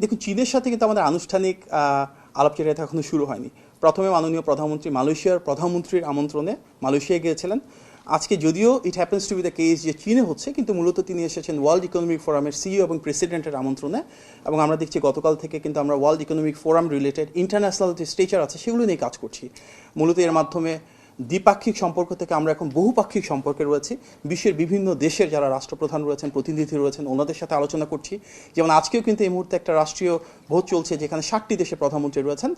দেখুন, চীনের সাথে কিন্তু আমাদের আনুষ্ঠানিক আলাপচারিতা এখনো শুরু হয়নি। প্রথমে মাননীয় প্রধানমন্ত্রী মালয়েশিয়ার প্রধানমন্ত্রীর আমন্ত্রণে মালয়েশিয়া গিয়েছিলেন। আজকে যদিও it happens to B the case যে চীনে হচ্ছে, কিন্তু মূলত তিনি এসেছেন ওয়ার্ল্ড ইকোনমিক ফোরামের সিইও এবং প্রেসিডেন্টের আমন্ত্রণে। এবং আমরা দেখছি গতকাল থেকে কিন্তু আমরা world economic forum related international যে স্ট্রেচার আছে সেগুলো নিয়ে কাজ করছি। মূলত এর মাধ্যমে দ্বিপাক্ষিক সম্পর্ক থেকে আমরা এখন বহুপাক্ষিক সম্পর্কে রয়েছি। বিশ্বের বিভিন্ন দেশের যারা রাষ্ট্রপ্রধান রয়েছেন, প্রতিনিধি রয়েছেন, ওনাদের সাথে আলোচনা করছি। যেমন আজকেও কিন্তু এই মুহূর্তে একটা রাষ্ট্রীয় ভোট চলছে যেখানে 60টি দেশের প্রধানমন্ত্রী রয়েছেন।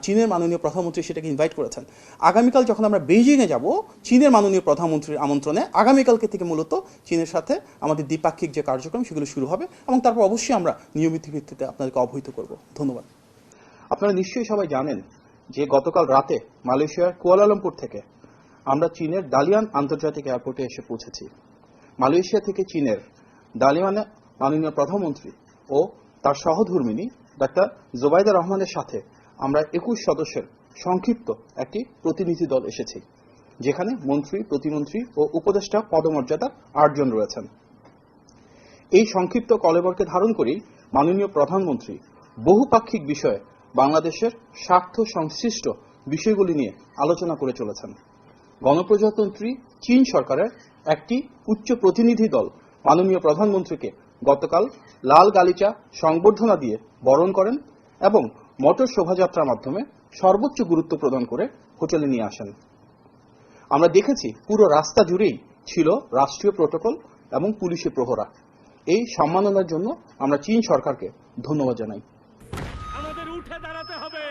চীনের মাননীয় প্রধানমন্ত্রী সেটাকে ইনভাইট করেছেন। আগামীকাল যখন আমরা বেইজিংয়ে যাব চীনের মাননীয় প্রধানমন্ত্রীর আমন্ত্রণে, আগামীকালকে থেকে মূলত চীনের সাথে আমাদের দ্বিপাক্ষিক যে কার্যক্রম সেগুলো শুরু হবে এবং তারপর অবশ্যই আমরা নিয়মিত ভিত্তিতে আপনাদেরকে অবহিত করব। ধন্যবাদ। আপনারা নিশ্চয়ই সবাই জানেন যে গতকাল রাতে মালয়েশিয়ার কুয়ালালামপুর থেকে আমরা চীনের দালিয়ান আন্তর্জাতিক এয়ারপোর্টে এসে পৌঁছেছি। মালয়েশিয়া থেকে চীনের দালিয়ানে মাননীয় প্রধানমন্ত্রী ও তার সহধর্মিণী ডাক্তার জোবাইদা রহমানের সাথে আমরা 21 সদস্যের সংক্ষিপ্ত একটি প্রতিনিধি দল এসেছি, যেখানে মন্ত্রী, প্রতিমন্ত্রী ও উপদেষ্টা পদমর্যাদার 8 জন রয়েছেন। এই সংক্ষিপ্ত কলেবরকে ধারণ করেই মাননীয় প্রধানমন্ত্রী বহুপাক্ষিক বিষয়ে বাংলাদেশের স্বার্থ সংশ্লিষ্ট বিষয়গুলি নিয়ে আলোচনা করে চলেছেন। গণপ্রজাতন্ত্রী চীন সরকারের একটি উচ্চ প্রতিনিধি দল মাননীয় প্রধানমন্ত্রীকে গতকাল লাল গালিচা সংবর্ধনা দিয়ে বরণ করেন এবং মোটর শোভাযাত্রার মাধ্যমে সর্বোচ্চ গুরুত্ব প্রদান করে হোটেলে নিয়ে আসেন। আমরা দেখেছি পুরো রাস্তা জুড়েই ছিল রাষ্ট্রীয় প্রটোকল এবং পুলিশের প্রহরা। এই সম্মাননার জন্য আমরা চীন সরকারকে ধন্যবাদ জানাই। আমাদের উঠে দাঁড়াতে হবে।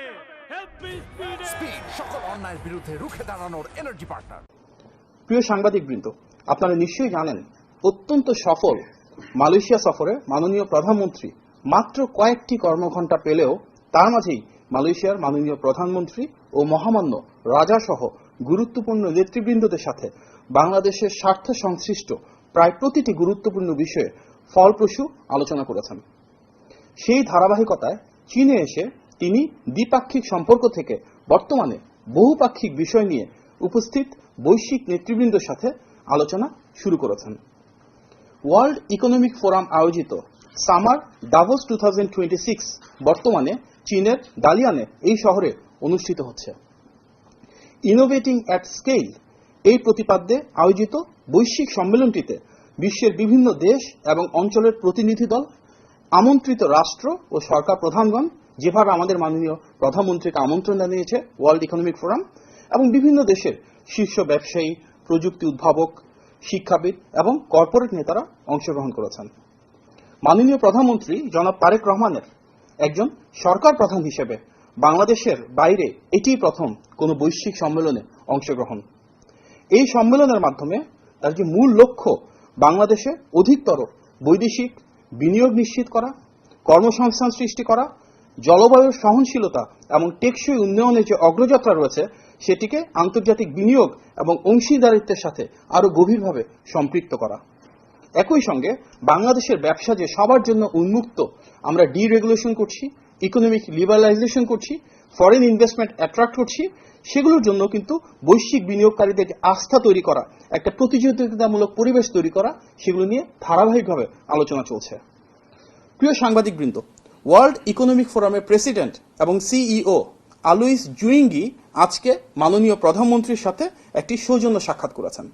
স্পিড, সকল অন্যায়ের বিরুদ্ধে রুখে দাঁড়ানোর এনার্জি পার্টনার। প্রিয় সাংবাদিকবৃন্দ, আপনারা নিশ্চয়ই জানেন অত্যন্ত সফল মালয়েশিয়া সফরে মাননীয় প্রধানমন্ত্রী মাত্র কয়েকটি কর্মঘণ্টা পেলেও তার মাঝেই মালয়েশিয়ার মাননীয় প্রধানমন্ত্রী ও মহামান্য রাজা সহ গুরুত্বপূর্ণ নেতৃবৃন্দদের সাথে বাংলাদেশের স্বার্থ সংশ্লিষ্ট প্রায় প্রতিটি গুরুত্বপূর্ণ বিষয়ে ফলপ্রসূ আলোচনা করেছেন। সেই ধারাবাহিকতায় চীনে এসে তিনি দ্বিপাক্ষিক সম্পর্ক থেকে বর্তমানে বহুপাক্ষিক বিষয় নিয়ে উপস্থিত বৈশ্বিক নেতৃবৃন্দের সাথে আলোচনা শুরু করেছেন। ওয়ার্ল্ড ইকোনমিক ফোরাম আয়োজিত সামার ডাভোস 2026 বর্তমানে চীনের দালিয়ানে এই শহরে অনুষ্ঠিত হচ্ছে। ইনোভেটিং অ্যাট স্কেল এই প্রতিপাদ্যে আয়োজিত বৈশ্বিক সম্মেলনটিতে বিশ্বের বিভিন্ন দেশ এবং অঞ্চলের প্রতিনিধি দল, আমন্ত্রিত রাষ্ট্র ও সরকার প্রধানগণ, যেভাবে আমাদের মাননীয় প্রধানমন্ত্রীকে আমন্ত্রণ জানিয়েছে ওয়ার্ল্ড ইকোনমিক ফোরাম, এবং বিভিন্ন দেশের শীর্ষ ব্যবসায়ী, প্রযুক্তি উদ্ভাবক, শিক্ষাবিদ এবং কর্পোরেট নেতারা অংশগ্রহণ করেছেন। মাননীয় প্রধানমন্ত্রী জনাব তারেক রহমানের একজন সরকার প্রধান হিসেবে বাংলাদেশের বাইরে এটিই প্রথম কোনো বৈশ্বিক সম্মেলনে অংশগ্রহণ। এই সম্মেলনের মাধ্যমে তার যে মূল লক্ষ্য বাংলাদেশে অধিকতর বৈদেশিক বিনিয়োগ নিশ্চিত করা, কর্মসংস্থান সৃষ্টি করা, জলবায়ুর সহনশীলতা এবং টেকসই উন্নয়নের যে অগ্রযাত্রা রয়েছে সেটিকে আন্তর্জাতিক বিনিয়োগ এবং অংশীদারিত্বের সাথে আরো গভীরভাবে সম্পৃক্ত করা। একই সঙ্গে বাংলাদেশের ব্যবসা যে সবার জন্য উন্মুক্ত, আমরা ডিরেগুলেশন করছি, ইকোনমিক লিবারালাইজেশন করছি, ফরেন ইনভেস্টমেন্ট অ্যাট্রাক্ট করছি, সেগুলোর জন্য কিন্তু বৈশ্বিক বিনিয়োগকারীদের আস্থা তৈরি করা, একটা প্রতিযোগিতামূলক পরিবেশ তৈরি করা, সেগুলো নিয়ে ধারাবাহিকভাবে আলোচনা চলছে। প্রিয় সাংবাদিকবৃন্দ, ওয়ার্ল্ড ইকোনমিক ফোরামের প্রেসিডেন্ট এবং সিইও আলুইস জুইঙ্গি আজকে মাননীয় প্রধানমন্ত্রীর সাথে একটি সৌজন্য সাক্ষাৎ করেছেন।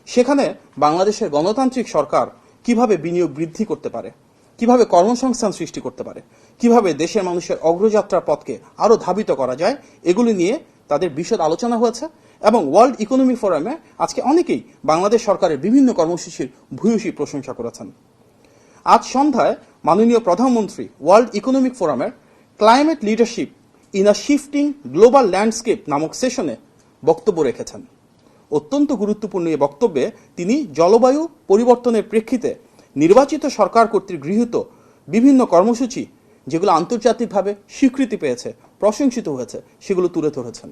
সেখানে বাংলাদেশের গণতান্ত্রিক সরকার কিভাবে বিনিয়োগ বৃদ্ধি করতে পারে, কিভাবে কর্মসংস্থান সৃষ্টি করতে পারে, কিভাবে দেশের মানুষের অগ্রযাত্রার পথকে আরো ধাবিত করা যায়, এগুলি নিয়ে তাদের বিশদ আলোচনা হয়েছে। এবং ওয়ার্ল্ড ইকোনমিক ফোরামে আজকে অনেকেই বাংলাদেশ সরকারের বিভিন্ন কর্মসূচির ভূয়সী প্রশংসা করেছেন। আজ সন্ধ্যায় মাননীয় প্রধানমন্ত্রী ওয়ার্ল্ড ইকোনমিক ফোরামের climate leadership in a shifting global landscape নামক সেশনে বক্তব্য রেখেছেন। অত্যন্ত গুরুত্বপূর্ণ এই বক্তব্যে তিনি জলবায়ু পরিবর্তনের প্রেক্ষিতে নির্বাচিত সরকার কর্তৃক গৃহীত বিভিন্ন কর্মসূচি, যেগুলো আন্তর্জাতিকভাবে স্বীকৃতি পেয়েছে, প্রশংসিত হয়েছে, সেগুলো তুলে ধরেছেন।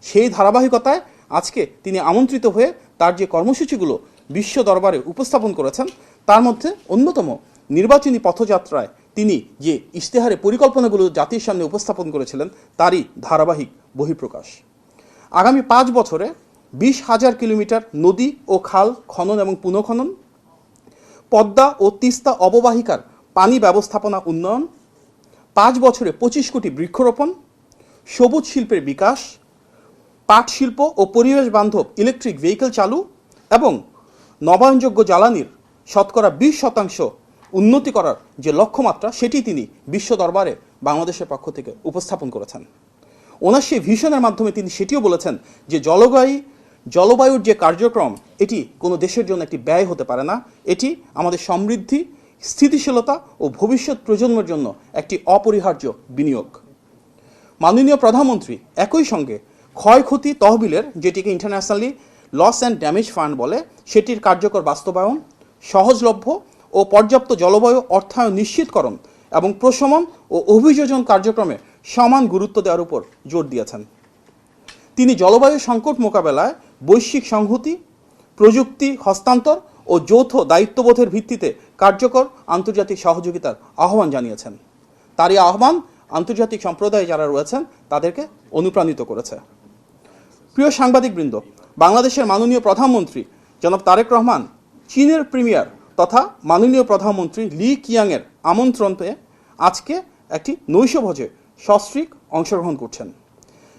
সেই ধারাবাহিকতায় আজকে তিনি আমন্ত্রিত হয়ে তার যে কর্মসূচিগুলো বিশ্ব দরবারে উপস্থাপন করেছেন, তার মধ্যে অন্যতম নির্বাচনী পথযাত্রায় তিনি যে ইশতেহারে পরিকল্পনাগুলো জাতির সামনে উপস্থাপন করেছিলেন তারই ধারাবাহিক বহিঃপ্রকাশ। আগামী 5 বছরে 20,000 কিলোমিটার নদী ও খাল খনন এবং পুনঃখনন, পদ্মা ও তিস্তা অববাহিকার পানি ব্যবস্থাপনা উন্নয়ন, 5 বছরে 25 কোটি বৃক্ষরোপণ, সবুজ শিল্পের বিকাশ, পাট শিল্প ও পরিবেশ বান্ধব ইলেকট্রিক ভেহিকেল চালু এবং নবায়নযোগ্য জ্বালানির শতকরা 20% উন্নতি করার যে লক্ষ্যমাত্রা সেটি তিনি বিশ্ব দরবারে বাংলাদেশের পক্ষ থেকে উপস্থাপন করেছেন। ওনার সেই ভিশনের মাধ্যমে তিনি সেটিও বলেছেন যে জলবায়ুর যে কার্যক্রম এটি কোনো দেশের জন্য একটি ব্যয় হতে পারে না, এটি আমাদের সমৃদ্ধি, স্থিতিশীলতা ও ভবিষ্যৎ প্রজন্মের জন্য একটি অপরিহার্য বিনিয়োগ। মাননীয় প্রধানমন্ত্রী একই সঙ্গে ক্ষয়ক্ষতি তহবিলের, যেটিকে internationally loss and damage fund বলে, সেটির কার্যকর বাস্তবায়ন, সহজলভ্য ও পর্যাপ্ত জলবায়ু অর্থায়ন নিশ্চিতকরণ এবং প্রশমন ও অভিযোজন কার্যক্রমে সমান গুরুত্ব দেওয়ার উপর জোর দিয়েছেন। তিনি জলবায়ু সংকট মোকাবেলায় বৈশ্বিক সংহতি, প্রযুক্তি হস্তান্তর ও যৌথ দায়িত্ববোধের ভিত্তিতে কার্যকর আন্তর্জাতিক সহযোগিতার আহ্বান জানিয়েছেন। তার এই আহ্বান আন্তর্জাতিক সম্প্রদায়ে যারা রয়েছেন তাদেরকে অনুপ্রাণিত করেছে। প্রিয় সাংবাদিকবৃন্দ, বাংলাদেশের মাননীয় প্রধানমন্ত্রী জনাব তারেক রহমান চীনের প্রিমিয়ার তথা মাননীয় প্রধানমন্ত্রী লি কিয়াংয়ের আমন্ত্রণ পেয়ে আজকে একটি নৈশভোজে সস্ত্রীক অংশগ্রহণ করছেন।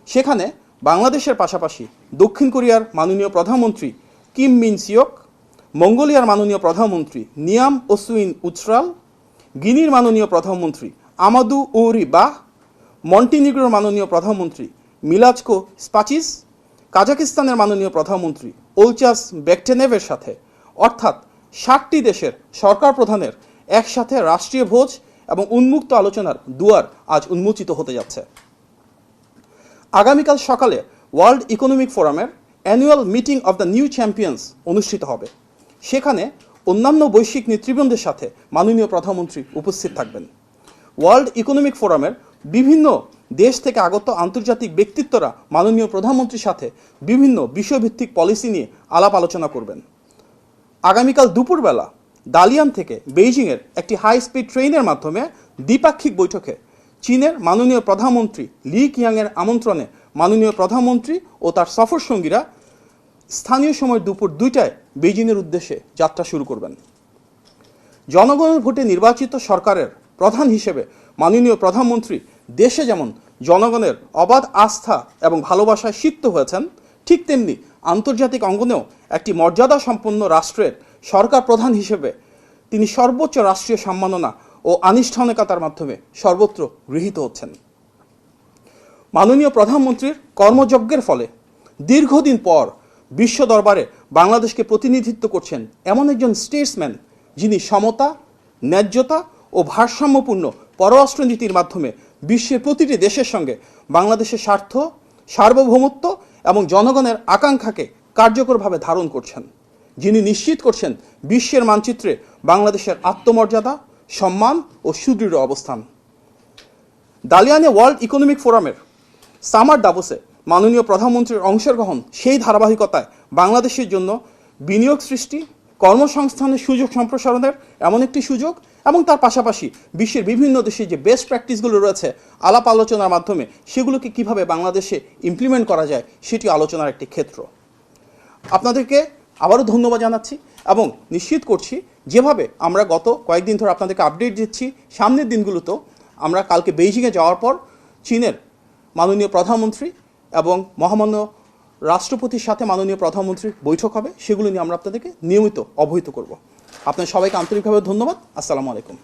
সেখানে বাংলাদেশের পাশাপাশি দক্ষিণ কোরিয়ার মাননীয় প্রধানমন্ত্রী কিম মিন সিওক, মঙ্গোলিয়ার মাননীয় প্রধানমন্ত্রী নিয়াম ওসুইন উচরাল, গিনির মাননীয় প্রধানমন্ত্রী আমাদু উরি বাহ, মন্টিনিগ্রোর মাননীয় প্রধানমন্ত্রী মিলাজকো স্পাচিস, কাজাকিস্তানের মাননীয় প্রধানমন্ত্রী ওলচাস বেকটেনেভের সাথে অর্থাৎ 60টি দেশের সরকার প্রধানের একসাথে রাষ্ট্রীয় ভোজ এবং উন্মুক্ত আলোচনার দুয়ার আজ উন্মোচিত হতে যাচ্ছে। আগামীকাল সকালে ওয়ার্ল্ড ইকোনমিক ফোরামের annual meeting of the new champions অনুষ্ঠিত হবে। সেখানে অন্যান্য বৈশ্বিক নেতৃবৃন্দের সাথে মাননীয় প্রধানমন্ত্রী উপস্থিত থাকবেন। ওয়ার্ল্ড ইকোনমিক ফোরামের বিভিন্ন দেশ থেকে আগত আন্তর্জাতিক ব্যক্তিত্বরা মাননীয় প্রধানমন্ত্রীর সাথে বিভিন্ন বিষয়ভিত্তিক পলিসি নিয়ে আলাপ আলোচনা করবেন। আগামীকাল দুপুরবেলা দালিয়ান থেকে বেইজিংয়ের একটি হাই স্পিড ট্রেনের মাধ্যমে দ্বিপাক্ষিক বৈঠকে চীনের মাননীয় প্রধানমন্ত্রী লি কিয়াংয়ের আমন্ত্রণে মাননীয় প্রধানমন্ত্রী ও তার সফর সঙ্গীরা স্থানীয় সময় দুপুর 2টায় বেইজিংয়ের উদ্দেশ্যে যাত্রা শুরু করবেন। জনগণের ভোটে নির্বাচিত সরকারের প্রধান হিসেবে মাননীয় প্রধানমন্ত্রী দেশে যেমন জনগণের অবাধ আস্থা এবং ভালোবাসায় সিক্ত হয়েছেন, ঠিক তেমনি আন্তর্জাতিক অঙ্গনেও একটি মর্যাদা সম্পন্ন রাষ্ট্রের সরকার প্রধান হিসেবে তিনি সর্বোচ্চ রাষ্ট্রীয় সম্মাননা ও আনুষ্ঠানিকতার মাধ্যমে সর্বত্র গৃহীত হচ্ছেন। মাননীয় প্রধানমন্ত্রীর কর্মযজ্ঞের ফলে দীর্ঘদিন পর বিশ্ব দরবারে বাংলাদেশকে প্রতিনিধিত্ব করছেন এমন একজন স্টেটসম্যান যিনি সমতা, ন্যায্যতা ও ভারসাম্যপূর্ণ পররাষ্ট্রনীতির মাধ্যমে বিশ্বের প্রতিটি দেশের সঙ্গে বাংলাদেশের স্বার্থ, সার্বভৌমত্ব এবং জনগণের আকাঙ্ক্ষাকে কার্যকরভাবে ধারণ করছেন, যিনি নিশ্চিত করছেন বিশ্বের মানচিত্রে বাংলাদেশের আত্মমর্যাদা, সম্মান ও সুদৃঢ় অবস্থান। দালিয়ানে ওয়ার্ল্ড ইকোনমিক ফোরামের সামার দাভোসে মাননীয় প্রধানমন্ত্রীর অংশগ্রহণ সেই ধারাবাহিকতায় বাংলাদেশের জন্য বিনিয়োগ সৃষ্টি, কর্মসংস্থানের সুযোগ সম্প্রসারণের এমন একটি সুযোগ এবং তার পাশাপাশি বিশ্বের বিভিন্ন দেশে যে বেস্ট প্র্যাকটিসগুলো রয়েছে আলাপ আলোচনার মাধ্যমে সেগুলোকে কিভাবে বাংলাদেশে ইমপ্লিমেন্ট করা যায় সেটি আলোচনার একটি ক্ষেত্র। আপনাদেরকে আবারও ধন্যবাদ জানাচ্ছি এবং নিশ্চিত করছি যেভাবে আমরা গত কয়েকদিন ধরে আপনাদেরকে আপডেট দিচ্ছি, সামনের দিনগুলোতেও আমরা কালকে বেইজিংয়ে যাওয়ার পর চীনের মাননীয় প্রধানমন্ত্রী এবং মহামান্য রাষ্ট্রপতির সাথে মাননীয় প্রধানমন্ত্রীর বৈঠক হবে, সেগুলো নিয়ে আমরা আপনাদেরকে নিয়মিত অবহিত করব। আপনার সবাইকে আন্তরিকভাবে ধন্যবাদ। আসসালামু আলাইকুম।